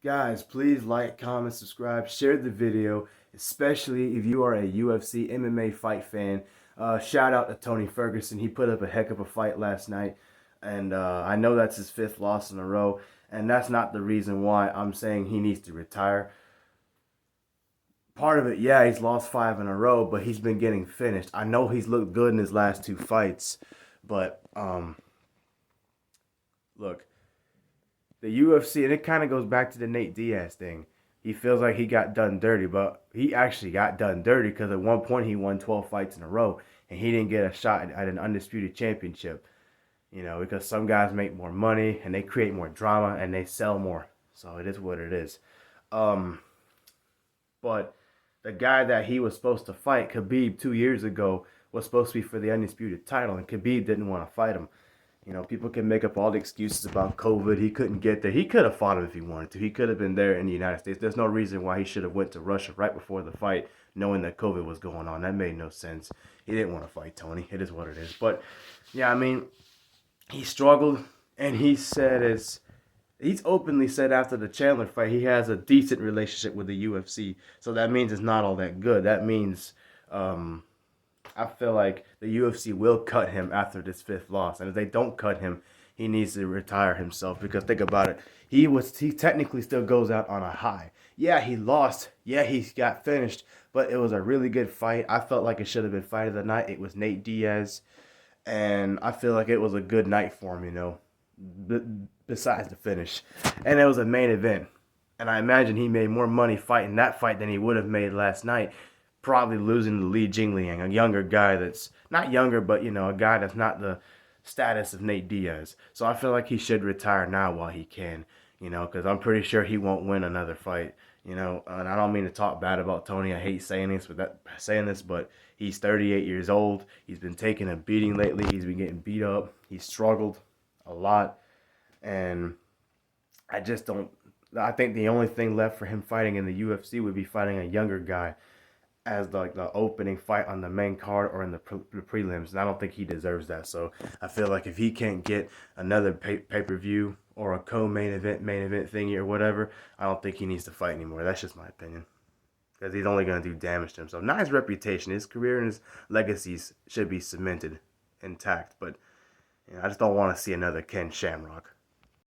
Guys, please like, comment, subscribe, share the video, especially if you are a UFC MMA fight fan. Shout out to Tony Ferguson. He put up a heck of a fight last night, and I know that's his fifth loss in a row, and that's not the reason why I'm saying he needs to retire. Part of it, yeah, he's lost five in a row, but he's been getting finished. I know he's looked good in his last two fights, but look, the UFC, and it kind of goes back to the Nate Diaz thing. He feels like he got done dirty, but he actually got done dirty because at one point he won 12 fights in a row and he didn't get a shot at an undisputed championship. Because some guys make more money and they create more drama and they sell more. So it is what it is. Um, but the guy that he was supposed to fight, Khabib, 2 years ago, was supposed to be for the undisputed title, and Khabib didn't want to fight him. People can make up all the excuses about COVID. He couldn't get there. He could have fought him if he wanted to. He could have been there in the United States. There's no reason why he should have went to Russia right before the fight, knowing that COVID was going on. That made no sense. He didn't want to fight Tony. It is what it is. But yeah, I mean, he struggled, and he's openly said after the Chandler fight he has a decent relationship with the UFC. So that means it's not all that good. That means I feel like the UFC will cut him after this fifth loss, and if they don't cut him, he needs to retire himself. Because think about it, he technically still goes out on a high. Yeah, he lost. Yeah, he got finished, but it was a really good fight. I felt like it should have been fight of the night. It was Nate Diaz, and I feel like it was a good night for him. Besides the finish, and it was a main event. And I imagine he made more money fighting that fight than he would have made last night, probably losing to Li Jingliang, a younger guy that's not younger, but a guy that's not the status of Nate Diaz. So I feel like he should retire now while he can, because I'm pretty sure he won't win another fight. And I don't mean to talk bad about Tony. I hate saying this, but he's 38 years old. He's been taking a beating lately. He's been getting beat up. He's struggled a lot, and I just don't. I think the only thing left for him fighting in the UFC would be fighting a younger guy as the opening fight on the main card or in the prelims, and I don't think he deserves that. So I feel like if he can't get another pay-per-view or a main event thingy or whatever, I don't think he needs to fight anymore. That's just my opinion, because he's only going to do damage to himself. Not his reputation, his career and his legacies should be cemented intact, but I just don't want to see another Ken Shamrock.